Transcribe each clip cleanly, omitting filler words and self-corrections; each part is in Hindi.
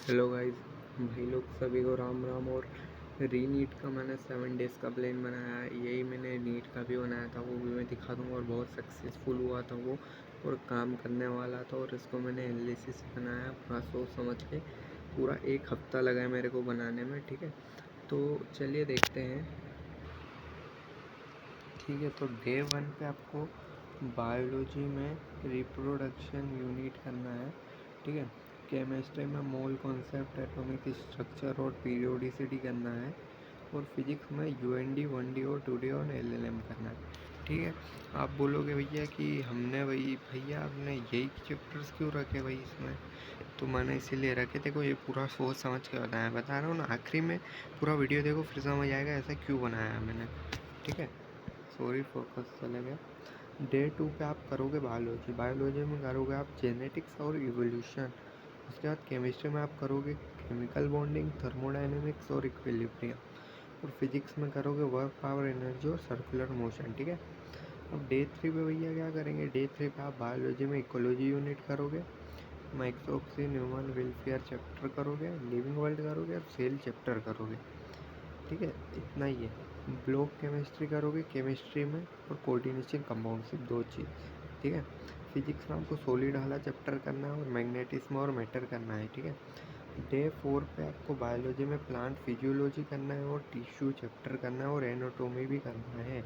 हेलो गाइस, भाई लोग सभी को राम राम। और नीट का मैंने 7 डेज़ का प्लान बनाया है। यही मैंने नीट का भी बनाया था, वो भी मैं दिखा दूँगा। और बहुत सक्सेसफुल हुआ था वो, और काम करने वाला था। और इसको मैंने एनालिसिस बनाया पूरा सोच समझ के। पूरा 1 हफ्ता लगा है मेरे को बनाने में, ठीक है। तो चलिए देखते हैं। ठीक है, तो डे 1 पे आपको बायोलॉजी में रिप्रोडक्शन यूनिट करना है, ठीक है। केमिस्ट्री में मोल कॉन्सेप्ट, एटॉमिक स्ट्रक्चर और पीरियोडिसिटी करना है। और फिजिक्स में यूएनडी, 1डी और 2डी और एलएलएम करना है, ठीक है। आप बोलोगे भैया कि हमने भैया आपने यही चैप्टर्स क्यों रखे भाई इसमें? तो मैंने इसीलिए रखे थे, को ये पूरा सोच समझ के बता रहा हूँ ना। आखिरी में पूरा वीडियो देखो, फिर समझ आएगा ऐसा क्यों बनाया मैंने, ठीक है। सॉरी, फोकस चला गया। डे 2 पे आप करोगे बायोलॉजी में करोगे आप जेनेटिक्स और इवोल्यूशन। उसके बाद केमिस्ट्री में आप करोगे केमिकल बॉन्डिंग, थर्मोडाइनमिक्स और इक्विलिब्रियम। और फिजिक्स में करोगे वर्क, पावर, एनर्जी और सर्कुलर मोशन, ठीक है। अब डे 3 पे भैया क्या करेंगे? डे 3 पे आप बायोलॉजी में इकोलॉजी यूनिट करोगे, microbes in human welfare chapter करोगे, लिविंग वर्ल्ड करोगे और सेल चैप्टर करोगे, ठीक है। इतना ही है। ब्लॉक केमिस्ट्री करोगे केमिस्ट्री में, और कोऑर्डिनेशन कंपाउंड, सिर्फ 2 चीज़, ठीक है। फिजिक्स में आपको सॉलिड वाला चैप्टर करना है, और मैग्नेटिज्म और मैटर करना है, ठीक है। डे 4 पे आपको बायोलॉजी में प्लांट फिजियोलॉजी करना है, और टिश्यू चैप्टर करना है, और एनाटोमी भी करना है।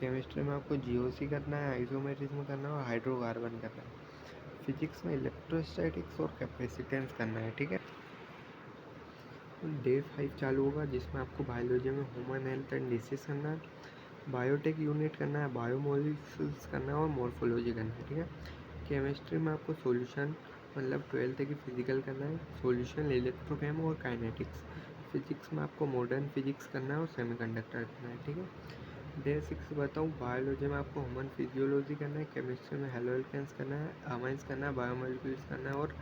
केमिस्ट्री में आपको जीओसी करना है, आइसोमेरिज्म करना है और हाइड्रोकार्बन करना है। फिजिक्स में इलेक्ट्रोस्टैटिक्स और कैपेसिटेंस करना है, ठीक है। डे 5 चालू होगा, जिसमें आपको बायोलॉजी में ह्यूमन हेल्थ एंड डिसीज करना है, बायोटेक यूनिट करना है, बायोमोलिक्यूल्स करना है और मॉर्फोलॉजी करना है, ठीक है। केमिस्ट्री में आपको सॉल्यूशन, मतलब 12th की फिजिकल करना है, सॉल्यूशन, इलेक्ट्रोकेम और काइनेटिक्स। फिजिक्स में आपको मॉडर्न फिजिक्स करना है और सेमीकंडक्टर करना है, ठीक है। डे 6 बताऊँ, बायोलॉजी में आपको ह्यूमन फिजियोलॉजी करना है, केमिस्ट्री में हेलोल्केन्स करना है, अमाइंस करना है, बायोमोलिक्यूल्स करना है, और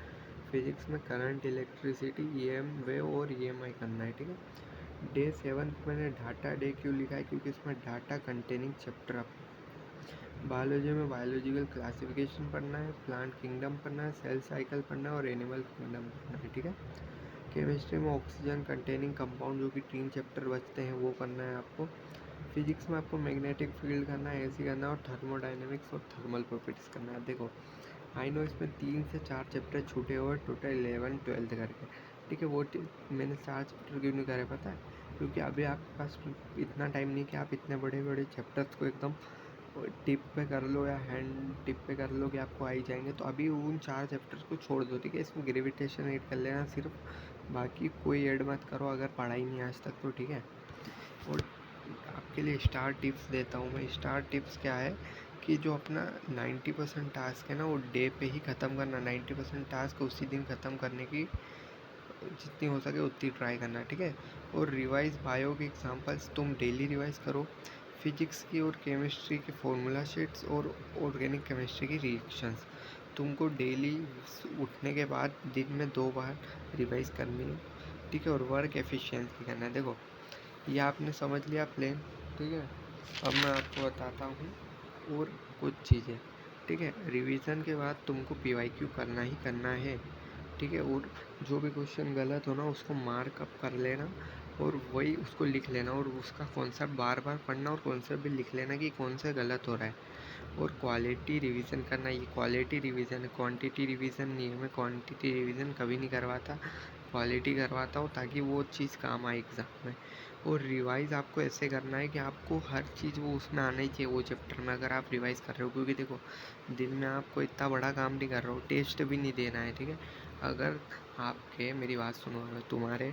फिजिक्स में करंट, इलेक्ट्रिसिटी, ईएम वेव और ईएमआई करना है, ठीक है। डे 7 को मैंने डाटा डे क्यों लिखा है? क्योंकि इसमें डाटा कंटेनिंग चैप्टर आपको बायोलॉजी में बायोलॉजिकल क्लासिफिकेशन पढ़ना है, प्लांट किंगडम पढ़ना है, सेल साइकिल पढ़ना है और एनिमल किंगडम पढ़ना है, ठीक है। केमिस्ट्री में ऑक्सीजन कंटेनिंग कंपाउंड, जो कि 3 चैप्टर बचते हैं, वो करना है आपको। फिजिक्स में आपको मैग्नेटिक फील्ड करना है, एसी करना है, और थर्मोडाइनमिक्स और थर्मल प्रॉपर्टीज करना है। देखो, आई नो इसमें 3 से 4 चैप्टर छूटे हुए, टोटल 11 12 करके, ठीक है। वो मैंने 4 चैप्टर क्यों नहीं करे पता है? क्योंकि अभी आपके पास इतना टाइम नहीं कि आप इतने बड़े बड़े चैप्टर्स को एकदम टिप पे कर लो या हैंड टिप पे कर लो कि आपको आ ही जाएंगे। तो अभी उन 4 चैप्टर्स को छोड़ दो, ठीक है। इसमें ग्रेविटेशन ऐड कर लेना सिर्फ, बाकी कोई ऐड मत करो अगर पढ़ाई नहीं आज तक तो, ठीक है। और आपके लिए स्टार टिप्स देता हूँ मैं। स्टार टिप्स क्या है कि जो अपना 90% टास्क है ना, वो डे पे ही ख़त्म करना। 90% टास्क उसी दिन ख़त्म करने की जितनी हो सके उतनी ट्राई करना, ठीक है। और रिवाइज बायो के एग्जांपल्स तुम डेली रिवाइज करो। फिजिक्स की और केमिस्ट्री के फॉर्मूला शीट्स और ऑर्गेनिक केमिस्ट्री की रिएक्शंस तुमको डेली उठने के बाद दिन में 2 बार रिवाइज करनी है, ठीक है। और वर्क एफिशिएंसी करना है। देखो, ये आपने समझ लिया प्लान, ठीक है। अब मैं आपको बताता हूँ और कुछ चीज़ें, ठीक है। रिवीजन के बाद तुमको पीवाईक्यू करना ही करना है, ठीक है। और जो भी क्वेश्चन गलत हो ना, उसको मार्कअप कर लेना, और वही उसको लिख लेना, और उसका कॉन्सेप्ट बार बार पढ़ना, और कॉन्सेप्ट भी लिख लेना कि कौन सा गलत हो रहा है। और क्वालिटी रिवीजन करना, ये क्वालिटी रिवीजन है, क्वांटिटी रिवीजन नहीं है। मैं क्वांटिटी रिवीजन कभी नहीं करवाता, क्वालिटी करवाता हूँ, ताकि वो चीज़ काम आए एग्ज़ाम में। और रिवाइज़ आपको ऐसे करना है कि आपको हर चीज़ वो उसमें आना ही चाहिए, वो चैप्टर में, अगर आप रिवाइज़ कर रहे हो। क्योंकि देखो, दिन में आपको इतना बड़ा काम नहीं कर रहा हो, टेस्ट भी नहीं देना है, ठीक है। अगर आपके, मेरी बात सुनो, अगर तुम्हारे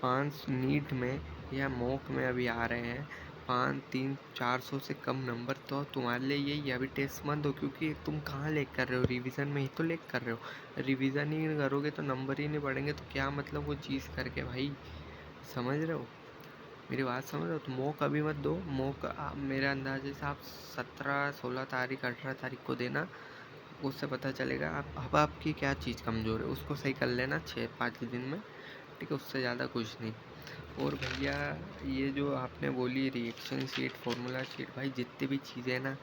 5 नीट में या मॉक में अभी आ रहे हैं 500-300-400 से कम नंबर, तो तुम्हारे लिए यही अभी टेस्ट मत दो। क्योंकि तुम कहाँ लेक कर रहे हो? रिवीजन में ही तो लेक कर रहे हो। रिवीजन ही नहीं करोगे तो नंबर ही नहीं बढ़ेंगे, तो क्या मतलब वो चीज़ करके भाई? समझ रहे हो मेरी बात? समझ रहे हो? तो मॉक अभी मत दो। मॉक मेरे अंदाजे से आप 17-16 तारीख 18 तारीख को देना। उससे पता चलेगा अब आपकी क्या चीज़ कमज़ोर है, उसको सही कर लेना 6-5 दिन में, ठीक है। उससे ज़्यादा कुछ नहीं। और भैया, ये जो आपने बोली रिएक्शन शीट, फार्मूला शीट, भाई जितनी भी चीज़ें ना,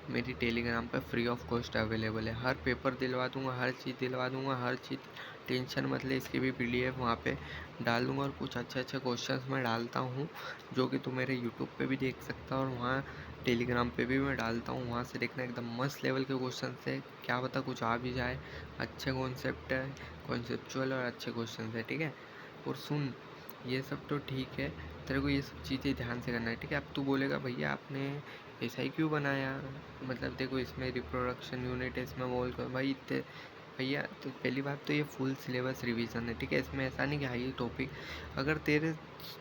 मेरी टेलीग्राम पे फ्री ऑफ कॉस्ट अवेलेबल है। हर पेपर दिलवा दूँगा, हर चीज़ दिलवा दूँगा, हर चीज़ टेंशन मत ले, इसकी भी PDF वहाँ पे डाल दूँगा और कुछ अच्छे अच्छे क्वेश्चंस मैं डालता हूँ जो कि तू मेरे यूट्यूब पे भी देख सकता है और वहाँ टेलीग्राम पे भी मैं डालता हूँ, वहाँ से देखना। एकदम मस्त लेवल के क्वेश्चन है, क्या पता कुछ आ भी जाए। अच्छे कॉन्सेप्ट है, कॉन्सेप्चुअल और अच्छे क्वेश्चन है, ठीक है। और सुन, ये सब तो ठीक है, तेरे को ये सब चीज़ें ध्यान से करना है, ठीक है। अब तू बोलेगा भैया आपने ऐसा ही क्यों बनाया, मतलब देखो इसमें रिप्रोडक्शन यूनिट है, इसमें मोल का भाई भैया। तो पहली बात तो ये फुल सिलेबस रिवीजन है, ठीक है। इसमें ऐसा नहीं कि हाई टॉपिक, अगर तेरे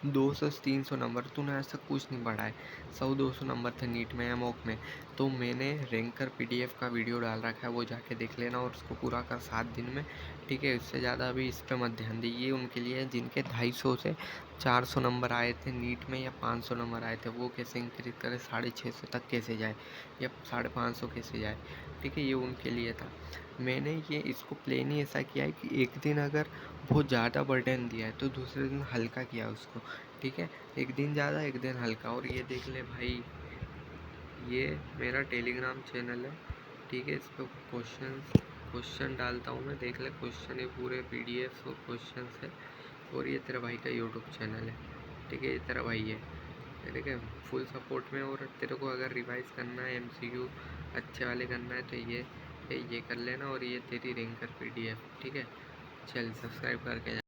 200 से 300 नंबर, तूने आज तक कुछ नहीं पढ़ा है, 100-200 नंबर थे नीट में या मॉक में, तो मैंने रैंकर PDF का वीडियो डाल रखा है, वो जाके देख लेना और उसको पूरा कर 7 दिन में, ठीक है। इससे ज़्यादा अभी इस पर मत ध्यान दीजिए। उनके लिए जिनके 250 से 400 नंबर आए थे नीट में या 500 नंबर आए थे, वो कैसे इंक्रीज करे 650 तक कैसे जाए या 550 कैसे जाए, ठीक है। ये उनके लिए था। मैंने ये इसको प्लान ही ऐसा किया है कि एक दिन अगर बहुत ज़्यादा बर्डन दिया है तो दूसरे दिन हल्का किया उसको, ठीक है। एक दिन ज़्यादा एक दिन हल्का। और ये देख ले भाई, ये मेरा टेलीग्राम चैनल है, ठीक है। इस पर क्वेश्चन डालता हूँ मैं, देख ले क्वेश्चन, ये पूरे PDF और क्वेश्चन है। और ये तेरा भाई का यूट्यूब चैनल है, ठीक है। ये तेरा भाई है, ठीक है, फुल सपोर्ट में। और तेरे को अगर रिवाइज करना है, MCQ अच्छे वाले करना है, तो ये कर लेना। और ये तेरी रैंकर PDF, ठीक है। चल सब्सक्राइब करके